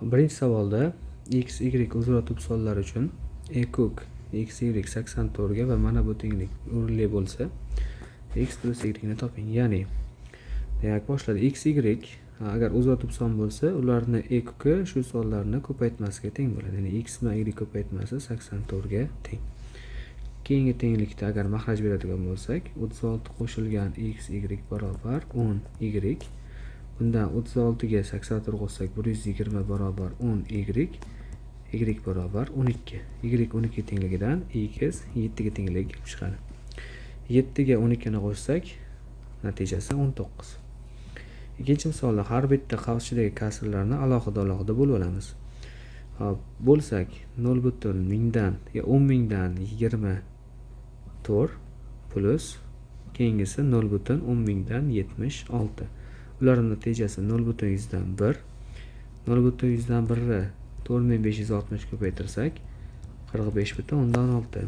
Birinchi savolda x, y uzra tub sonlar uchun e kuk x, y 84 ga va mana bu tenglik o'rinli bo'lsa x plus y ni toping. Ya'ni demak boshladi. X, y agar uzra tub son bo'lsa, ularni e kuki shu sonlarni ko'paytmasiga teng bo'ladi. Ya'ni x bilan y ko'paytmasi 84 ga teng. Keyingi tenglikda agar mahraj beradigan bo'lsak, 36 qo'shilgan x, y barobar 10 y. Bundan 36 ga 84 qo'shsak 120 barobar 10 y barobar 12. Y 12 tengligidan x 7 ga tengligi kelib chiqadi. 7 ga 12 ni qo'shsak natijasi 19. Ikkinchi misolda har bitta qavshdagi kasrlarni alohida bo'lib olamiz. Hop, bo'lsak 0.1000dan ya 10.000dan 24 plus keyingisi 0.10.000dan 76. Ularning natijasi 0.100dan 1. 0.100dan 1 ni 4560 ko'paytirsak 45.16.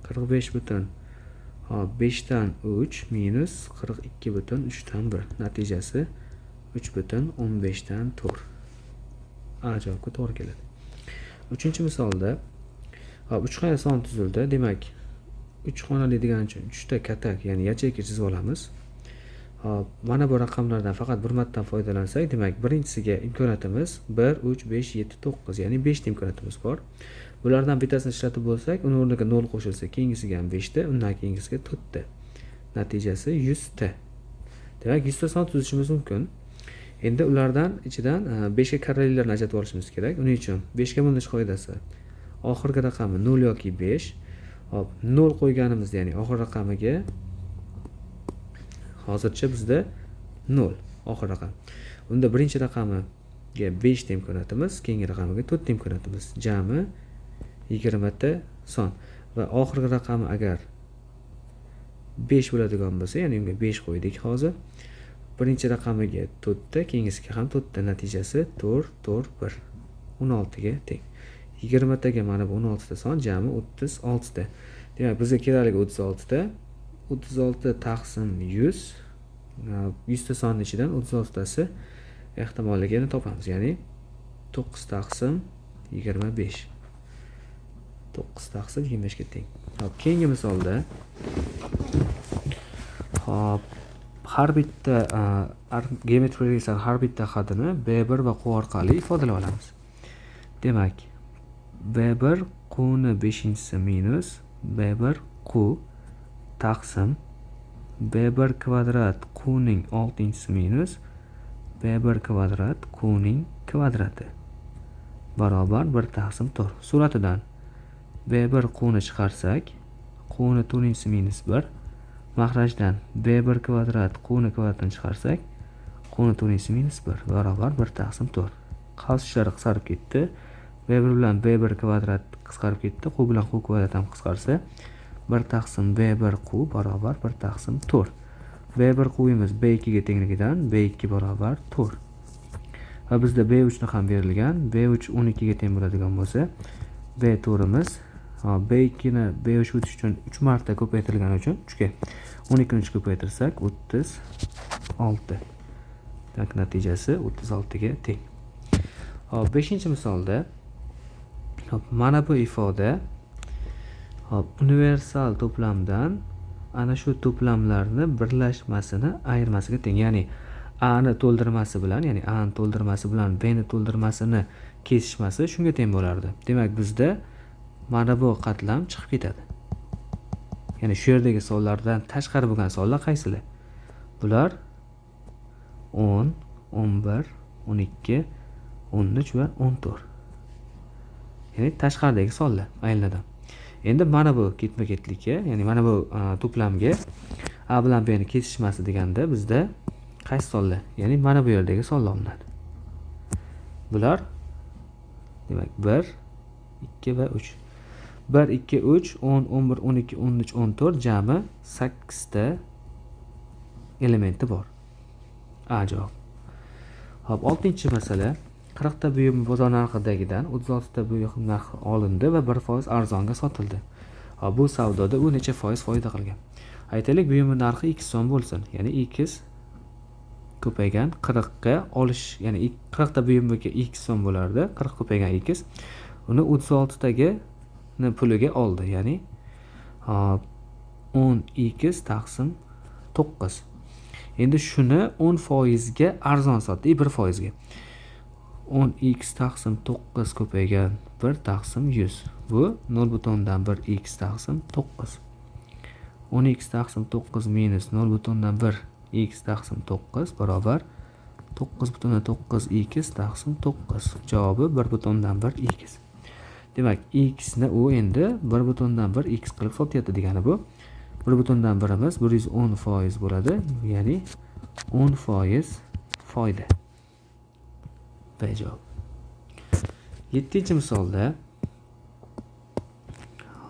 45. Hop, 5dan 3 minus 42.3dan 1. Natijasi 3.15dan 4. A javobga to'g'ri keladi. Uchinchi misolda hop 3 xona son tuzildi. Demak, 3 xonali degani uchun 3 ta katak, ya'ni yacheyka chizib olamiz. Hop, mana bu raqamlardan faqat bir martadan foydalansak, demak, birinchisiga imkoniyatimiz 1, 3, 5, 7, 9, ya'ni 5 ta imkoniyatimiz bor. Bulardan bittasini ishlatib bo'lsak, uni o'rniga 0 qo'shilsa, keyingisiga ham 5 ta, undan keyingisiga 4 ta. Natijasi 100 ta. Demak, 100 ta son tuzishimiz mumkin. Endi ulardan ichidan 5 ga karralilarni ajratib olishimiz kerak. Uning uchun 5 ga bo'linish qoidasi. Oxirgi raqami 0 yoki 5. Hop, 0 qo'yganimizda, ya'ni oxir raqamiga hozircha bizda 0 oxir raqam. Unda birinchi raqamiga 5 ta imkoniyatimiz, keyingi raqamiga 4 ta imkoniyatimiz. Jami 20 ta son. Va oxirgi raqami agar 5 bo'ladigan bo'lsa, ya'ni unga 5 qo'ydik hozir. Birinchi raqamiga 4 ta, keyingisiga ham 4 ta. Natijasi 4, 4, 1. 16 ga teng. 20 taga mana bu 16 ta son, jami 36 ta. Demak, bizga kerakligi 36 ta. 36 taqsim 100. 100 ta sonning ichidan 36 tasi ehtimolligini topamiz. Ya'ni 9 taqsim 25. 9 taqsim 25 ga teng. Hop, keyingi misolda hop, har bitta geometrik reyslar har bitta xatini B1 va Q orqali ifodalay olamiz. Demak, B1 Qni 5-si minus B1 Q taqsim B1 kvadrat Qning 6-si minus B1 kvadrat Qning kvadrati barobar 1 taqsim 4. Suratidan B1 Qni chiqarsak, Qni 4-si minus 1. Mahrajdan B1 kvadrat Qni kvadratini chiqarsak, Qni 4-si minus 1 barobar 1 taqsim 4. Qavsishlari qisqarib ketdi. B1 bilan B1 kvadrat qisqarib ketdi. Q bilan Q kvadrat ham qisqarsa 1 taqsim B1 Q barobar 1 taqsim 4. B1 Q'imiz B2 ga tengligidan B2 barobar 4. Va bizda B3 ni ham berilgan. B3 12 ga teng bo'ladigan bo'lsa, B4imiz B2 ni B3 o'tish uchun 3 marta ko'paytirilgani uchun 3 ga 12 ni ko'paytirsak 36. Demak, natijasi 36 ga teng. Hop, 5-misolda hop, mana bu ifoda hop, universal to'plamdan ana shu to'plamlarni birlashmasini ayirmasiga teng. Ya'ni A ni to'ldirmasi bilan, ya'ni A ni to'ldirmasi bilan B ni to'ldirmasini kesishmasi shunga teng bo'lardi. Demak, bizda mana bu qatlam chiqib ketadi. Ya'ni shu yerdagi sonlardan tashqari bo'lgan sonlar qaysilar? Bular 10, 11, 12, 13 va 14. Ya'ni tashqaridagi sonlar aylanadi. Endi mana bu ketma-ketlikka, ya'ni mana bu to'plamga A bilan B ni kesishmasi deganda bizda qaysi sonlar? Ya'ni mana bu yerdagi sonlar olinadi. Bular demak 1, 2 va 3. 1, 2, 3, 10, 11, 12, 13, 14 jami 8 ta elementi bor. A javob. Hop, 6-masala. 40 ta buyum bozor narxidagidan 36 ta buyum narxi olindi va 1% arzonga sotildi. Hop, bu savdoda u necha foiz foyda qilgan? Aytaylik, buyum narxi x so'm bo'lsin. Ya'ni x ko'paygan 40 ga olish, ya'ni 40 ta BMWga x so'm bo'lardi. 40 ko'paygan x uni 36 tagi puliga oldi, ya'ni 10x taqsim 9. Endi shuni 10% ga arzon sotdi, 1% ga. 10x taqsim 9 ko'paygan 1 taqsim 100. Bu 0.1 x taqsim 9. 10x taqsim 9 minus 0.1 x taqsim 9 barobar 9.9 x taqsim 9. Javobi 1.1 x. Demak, x ni u endi 1.1 x qilib sotyapti degani bu. 1.1imiz 110% bo'ladi, ya'ni 10% foyda. B javob. 7-misolda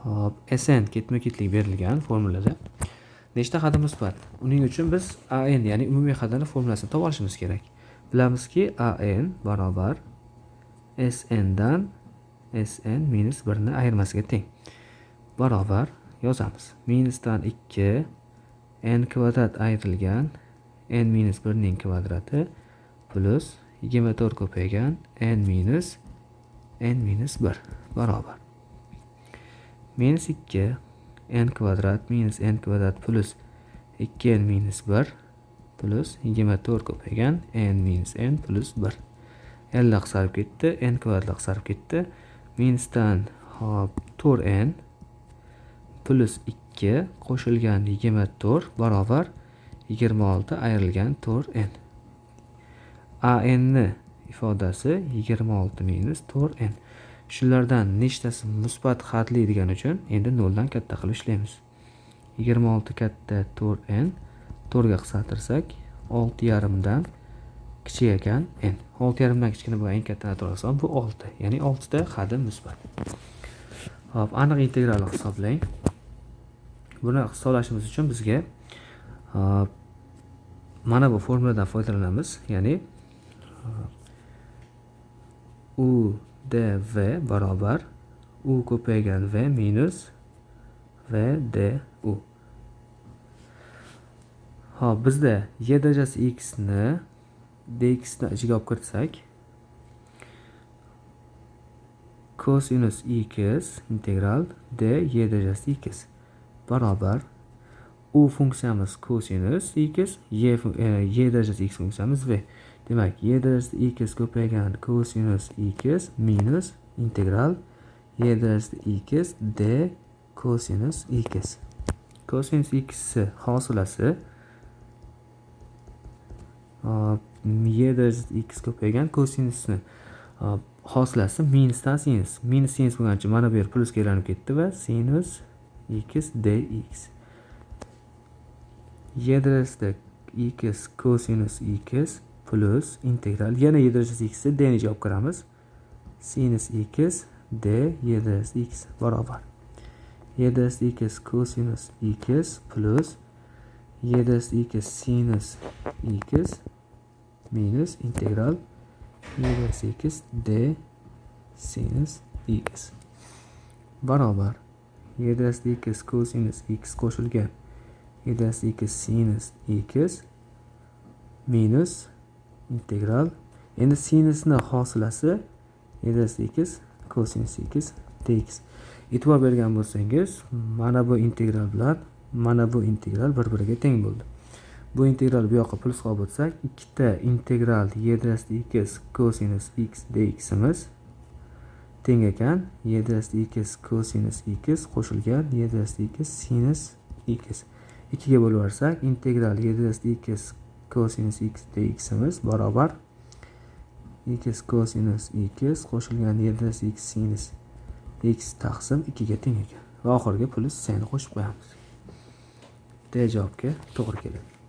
hop, SN ketma-ketlik berilgan formulada nechta hadi musbat? Uning uchun biz AN, ya'ni umumiy hadini formulasini topa olishimiz kerak. Bilamizki, AN barobar SN dan SN minus 1 ni ayirmasiga teng. Barobar yozamiz. Minusdan 2 n kvadrat ayrilgan n minus 1 ning kvadrati plus 24 ko'paygan n minus 1 barobar minus 2 n kvadrat minus n kvadrat plus 2n minus 1 plus 24 ko'paygan n minus n plus 1. n lar qisarib ketdi, n kvadrat qisarib ketdi. Minusdan 4n plus 2 qo'shilgan 24 barobar 26 ayrilgan 4n. AN ni ifodasi 26 minus 4n. Shulardan nechtasi musbat hadli degan uchun endi 0 dan katta qilib ishlaymiz. 26 katta 4n 4 ga qisqartirsak 6,5 dan kichik ekan n. 6,5 dan kichkina bo'lgan eng katta natural hisob bu 6, ya'ni 6 ta hadi musbat. Hop, aniq integralni hisoblang. Buni hisoblashimiz uchun bizga mana bu formuladan foydalanamiz, ya'ni u dv barobar u ko'paygan v minus v du. Hop, bizda y darajasi x ni dx ni ichiga olib kiritsak, cosinus x integral d y darajasi x barobar u funksiyamiz cosinus x, y darajasi x funksiyamiz v. Demak, y darajasi x ko'paygan cosinus x minus integral y darajasi x d cosinus x. Cosinus x hosilasi y darajasi x ko'paygan cosinusni hosilasi minusdan sinus. Minus sinus bo'lgancha mana bu yer plusga aylanib ketdi va sinus x dx. Y darajasida x cosinus x plus integral yana y darajasi x d ni olib kiramiz. Sinus x d y darajasi x barobar y darajasi x cosinus x plus y darajasi x sinus x minus integral y darajasi x d sinus x barobar y darajasi x cosinus x qo'shilgan y darajasi x sinus x minus integral, endi sinusni hosilasi y darajasi x cosinus x dx. E'tibor bergan bo'lsangiz, mana bu integral bilan mana bu integral bir-biriga teng bo'ldi. Bu integral bu yoqqa plusga olib o'tsak, ikkita integral y darajasi x cosinus x dximiz teng ekan y darajasi x cosinus x qo'shilgan y darajasi x sinus x. 2 ga bo'lib yuborsak, integral y darajasi x cosinus x dximiz barobar x cosinus x qo'shilgan y darajasi x sinus x taqsim 2 ga teng ekan. Va oxirgi plus sinni qo'shib qo'yamiz. D javobga to'g'ri keladi.